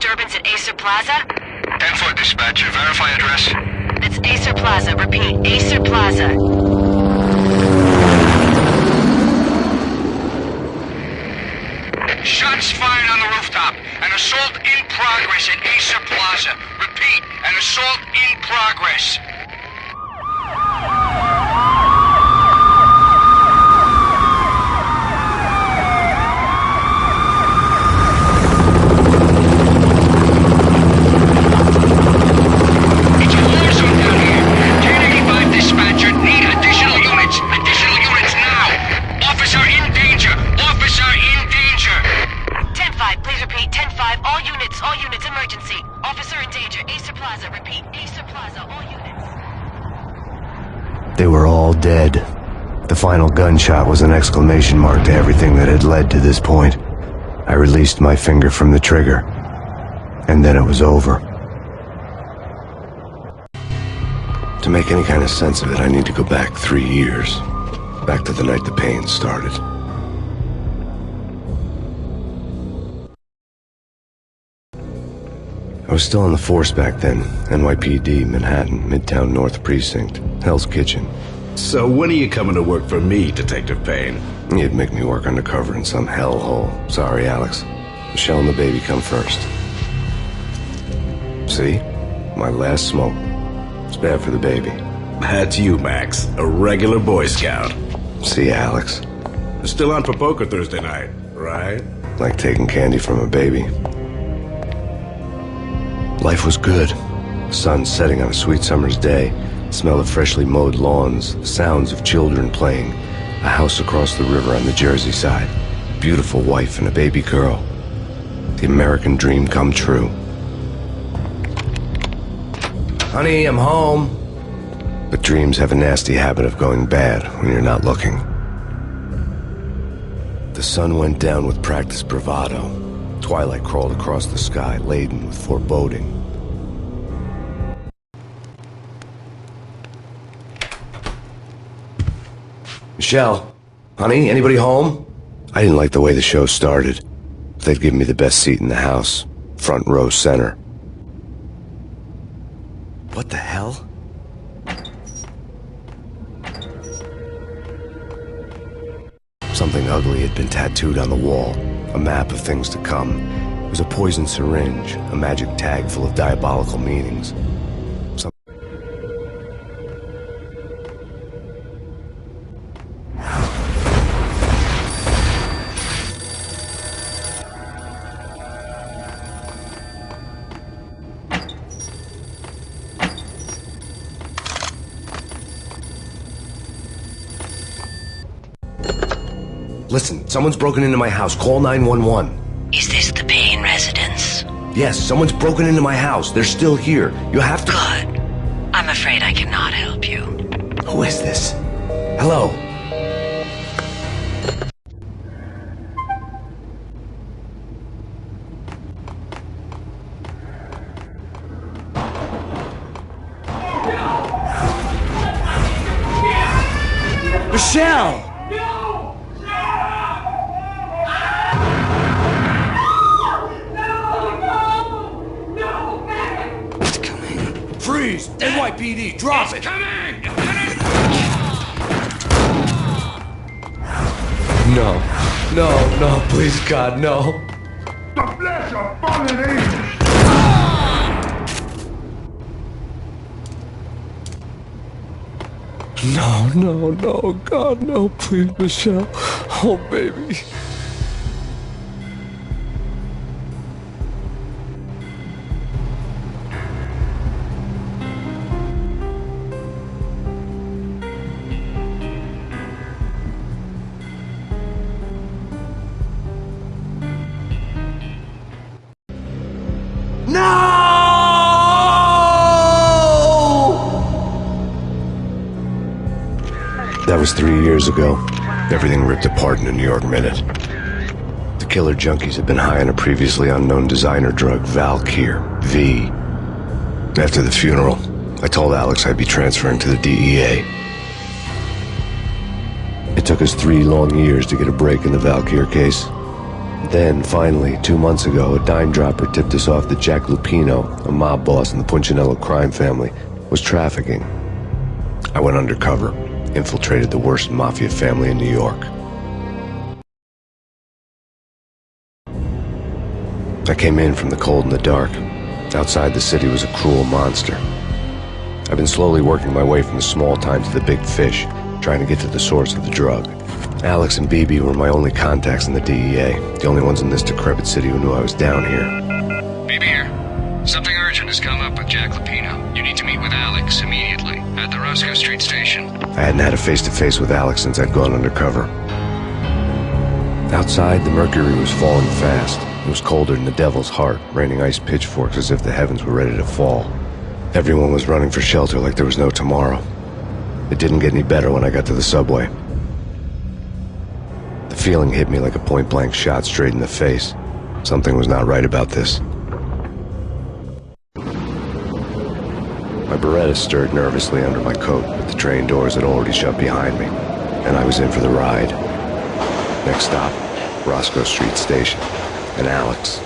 disturbance at Acer Plaza? 10-4 dispatcher, verify address. That's Acer Plaza. Repeat, Acer Plaza. Shots fired on the rooftop. An assault in progress at Acer Plaza. Repeat, an assault in progress. It's a war zone down here. 1085 dispatcher, need additional units. Additional units now. Officer in danger. Officer in danger. 10-5, please repeat. 10-5, all units, emergency. Officer in danger, Acer Plaza. Repeat, Acer Plaza, all units. They were all dead. The final gunshot was an exclamation mark to everything that had led to this point. I released my finger from the trigger, and then it was over. To make any kind of sense of it, I need to go back 3 years. Back to the night the pain started. I was still on the force back then. NYPD, Manhattan, Midtown North Precinct, Hell's Kitchen. So when are you coming to work for me, Detective Payne? You'd make me work undercover in some hellhole. Sorry, Alex. Michelle and the baby come first. See? My last smoke. It's bad for the baby. That's you, Max. A regular Boy Scout. See, Alex? Still on for poker Thursday night, right? Like taking candy from a baby. Life was good. Sun setting on a sweet summer's day. The smell of freshly mowed lawns. The sounds of children playing. A house across the river on the Jersey side. Beautiful wife and a baby girl. The American dream come true. Honey, I'm home. But dreams have a nasty habit of going bad when you're not looking. The sun went down with practiced bravado. Twilight crawled across the sky, laden with foreboding. Michelle, honey, anybody home? I didn't like the way the show started. They'd given me the best seat in the house, front row center. What the hell? Something ugly had been tattooed on the wall, a map of things to come. It was a poison syringe, a magic tag full of diabolical meanings. Listen, someone's broken into my house. Call 911. Is this the Payne residence? Yes, someone's broken into my house. They're still here. You have to... Good. I'm afraid I cannot help you. Who is this? Hello? Michelle! Freeze! NYPD, drop it! Coming! No, please, God, no. The flesh of fallen angels! No, God, no, please, Michelle. Oh, baby. That was 3 years ago. Everything ripped apart in a New York minute. The killer junkies had been high on a previously unknown designer drug, Valkyr, V. After the funeral, I told Alex I'd be transferring to the DEA. It took us 3 long years to get a break in the Valkyr case. Then, finally, 2 months ago, a dime dropper tipped us off that Jack Lupino, a mob boss in the Punchinello crime family, was trafficking. I went undercover, infiltrated the worst mafia family in New York. I came in from the cold and the dark. Outside the city was a cruel monster. I've been slowly working my way from the small time to the big fish, trying to get to the source of the drug. Alex and BB were my only contacts in the DEA, the only ones in this decrepit city who knew I was down here. BB here. Something urgent has come up with Jack Lupino. You need to meet with Alex immediately at the Roscoe Street station. I hadn't had a face-to-face with Alex since I'd gone undercover. Outside, the mercury was falling fast. It was colder than the devil's heart, raining ice pitchforks as if the heavens were ready to fall. Everyone was running for shelter like there was no tomorrow. It didn't get any better when I got to the subway. The feeling hit me like a point-blank shot straight in the face. Something was not right about this. My Beretta stirred nervously under my coat, but the train doors had already shut behind me, and I was in for the ride. Next stop, Roscoe Street Station, and Alex.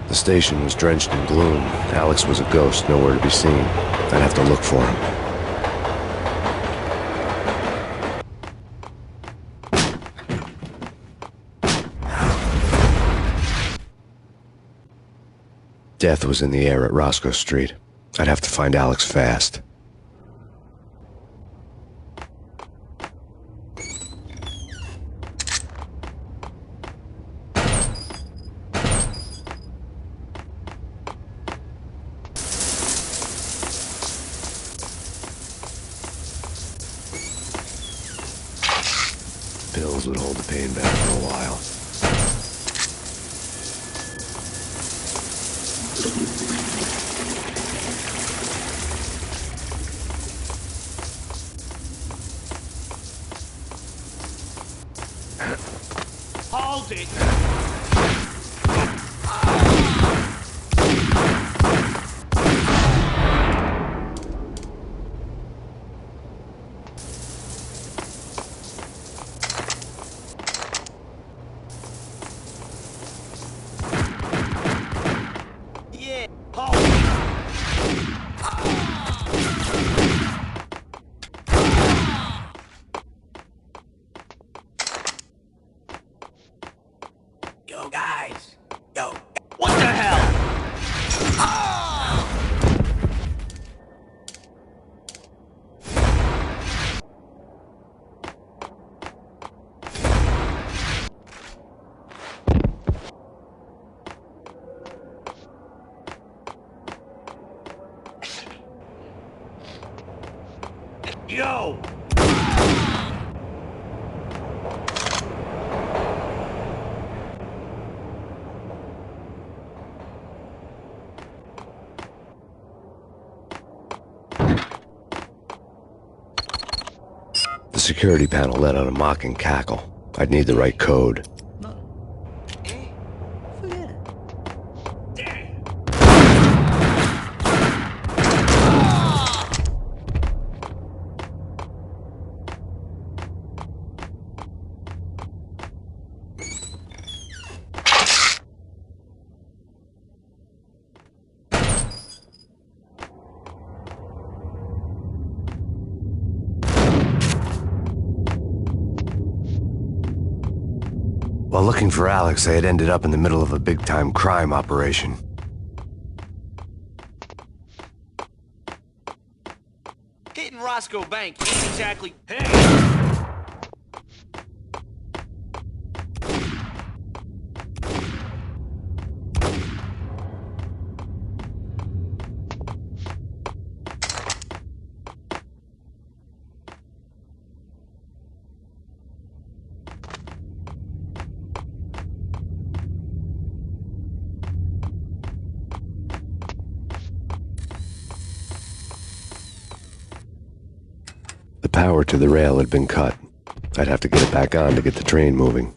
The station was drenched in gloom. Alex was a ghost, nowhere to be seen. I'd have to look for him. Death was in the air at Roscoe Street. I'd have to find Alex fast. Pills would hold the pain back for a while. Hold it! Yeah, hold it! Yo, guys. Yo. What the hell? Yo! The security panel let out a mocking cackle. I'd need the right code. While looking for Alex, I had ended up in the middle of a big-time crime operation. Hitting Roscoe Bank ain't exactly... Hey! The power to the rail had been cut. I'd have to get it back on to get the train moving.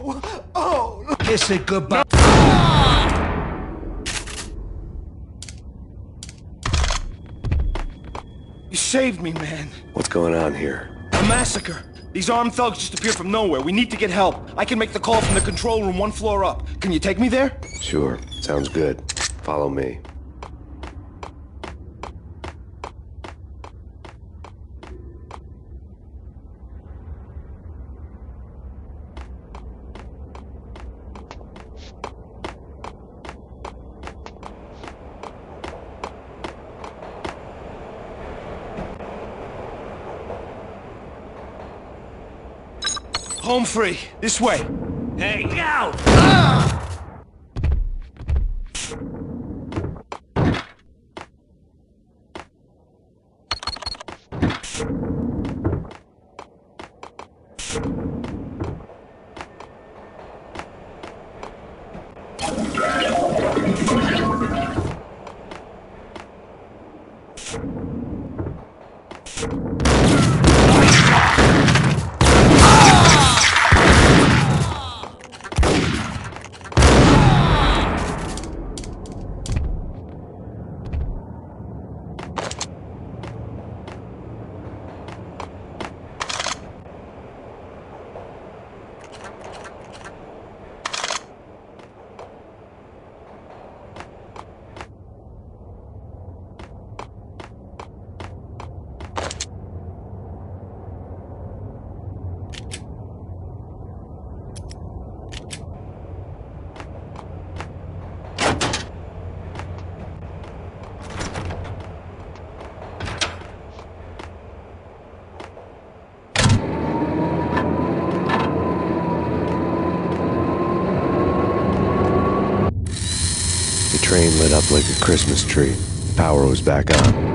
Oh! Kiss it goodbye. You saved me, man. What's going on here? A massacre. These armed thugs just appeared from nowhere. We need to get help. I can make the call from the control room 1 floor up. Can you take me there? Sure, sounds good. Follow me. Home free. This way. Hey, get out! The train lit up like a Christmas tree. Power was back on.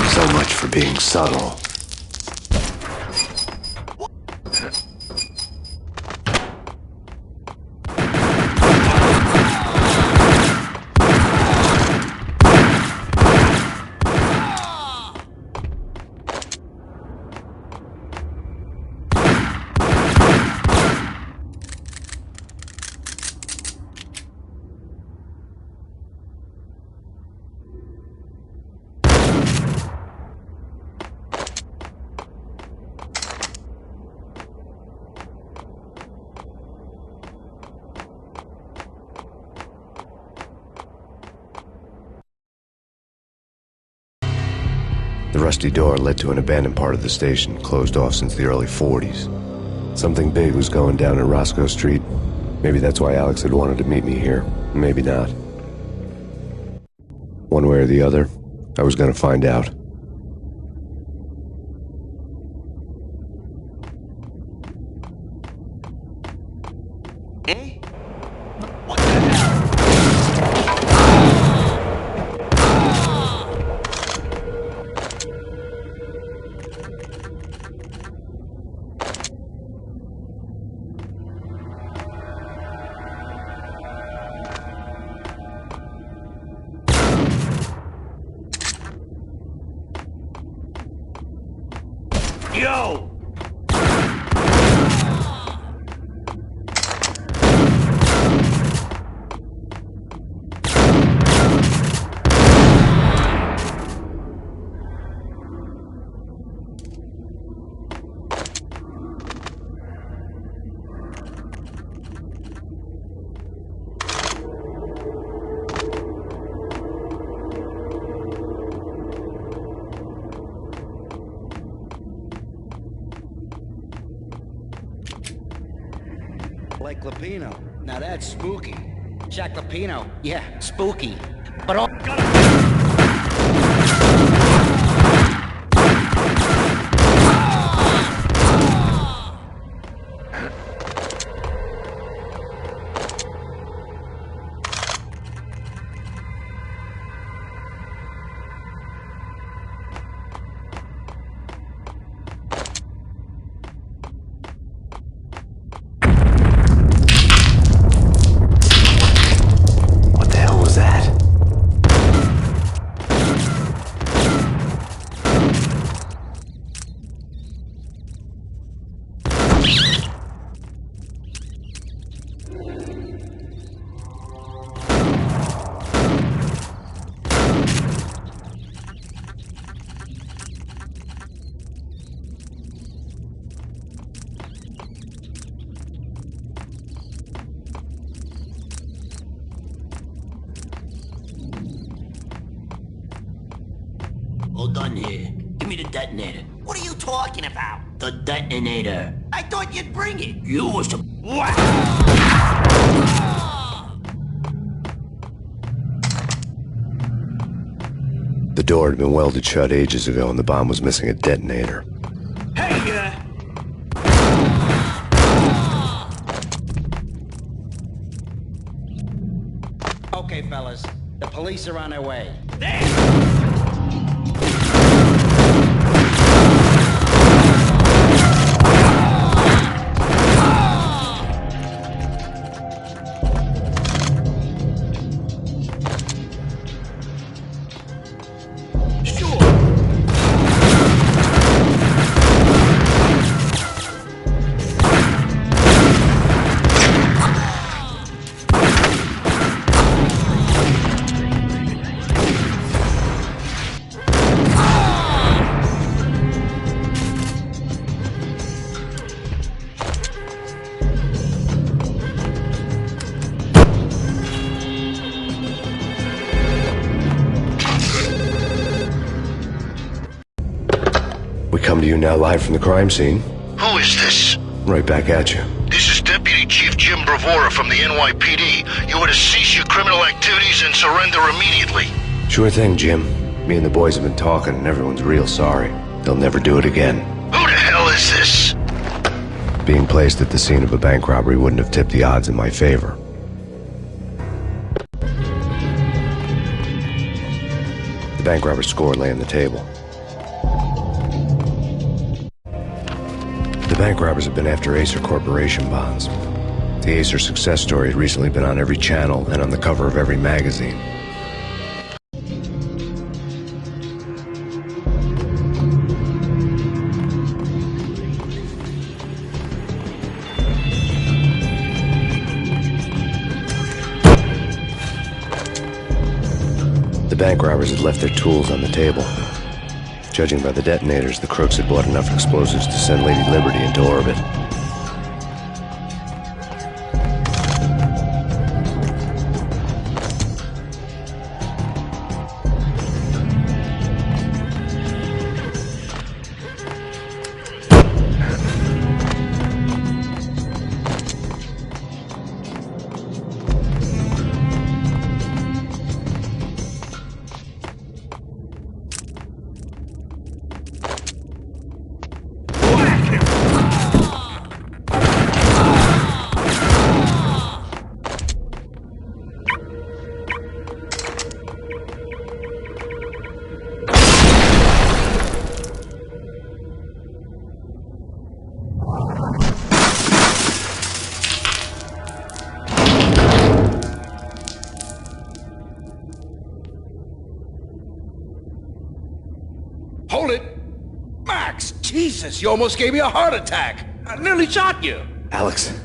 So much for being subtle. The rusty door led to an abandoned part of the station, closed off since the early 40s. Something big was going down in Roscoe Street. Maybe that's why Alex had wanted to meet me here. Maybe not. One way or the other, I was gonna find out. Eh? What the hell? Yo! Like Lapino. Now that's spooky. Jack Lapino. Yeah, spooky. But all... What the hell was that? All done here. Give me the detonator. What are you talking about? The detonator. I thought you'd bring it. You was the... The door had been welded shut ages ago and the bomb was missing a detonator. Hey, Okay, fellas. The police are on their way. We come to you now live from the crime scene. Who is this? Right back at you. This is Deputy Chief Jim Bravura from the NYPD. You are to cease your criminal activities and surrender immediately. Sure thing, Jim. Me and the boys have been talking and everyone's real sorry. They'll never do it again. Who the hell is this? Being placed at the scene of a bank robbery wouldn't have tipped the odds in my favor. The bank robber's score lay on the table. The bank robbers have been after Acer Corporation bonds. The Acer success story had recently been on every channel and on the cover of every magazine. The bank robbers had left their tools on the table. Judging by the detonators, the crooks had bought enough explosives to send Lady Liberty into orbit. Hold it! Max! Jesus, you almost gave me a heart attack! I nearly shot you! Alex,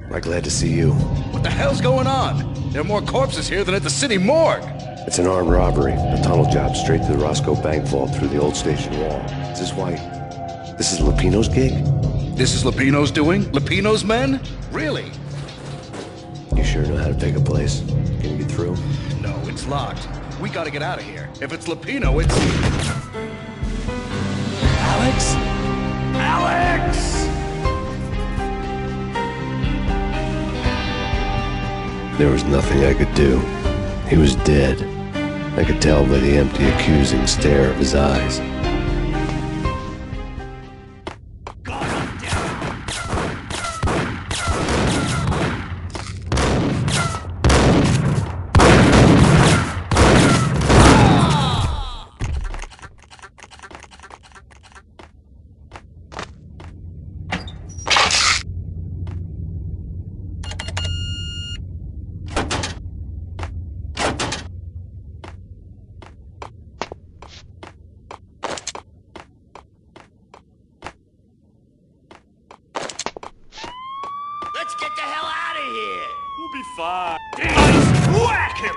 am I glad to see you. What the hell's going on? There are more corpses here than at the city morgue! It's an armed robbery, a tunnel job straight to the Roscoe Bank vault through the old station wall. Is this why... this is Lapino's gig? This is Lapino's doing? Lapino's men? Really? You sure know how to pick a place? Can you get through? No, it's locked. We gotta get out of here. If it's Lapino, it's... Alex? Alex! There was nothing I could do. He was dead. I could tell by the empty, accusing stare of his eyes. Let's get the hell out of here! We'll be fine. Nice! Whack him!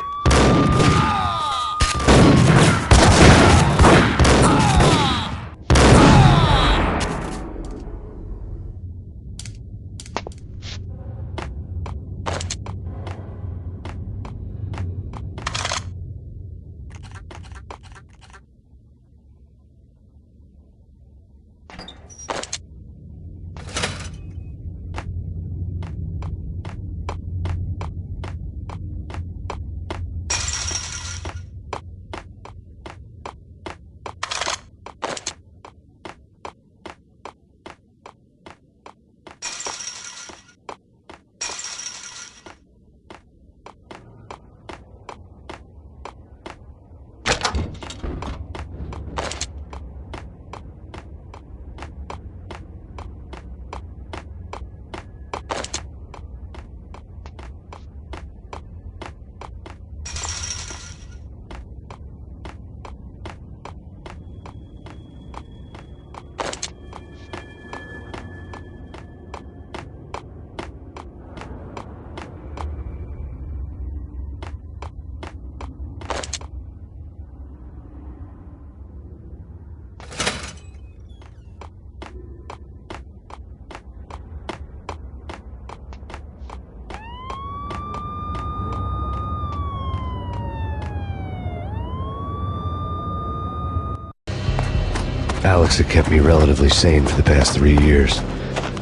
Alex had kept me relatively sane for the past 3 years.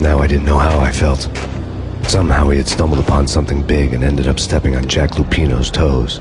Now I didn't know how I felt. Somehow he had stumbled upon something big and ended up stepping on Jack Lupino's toes.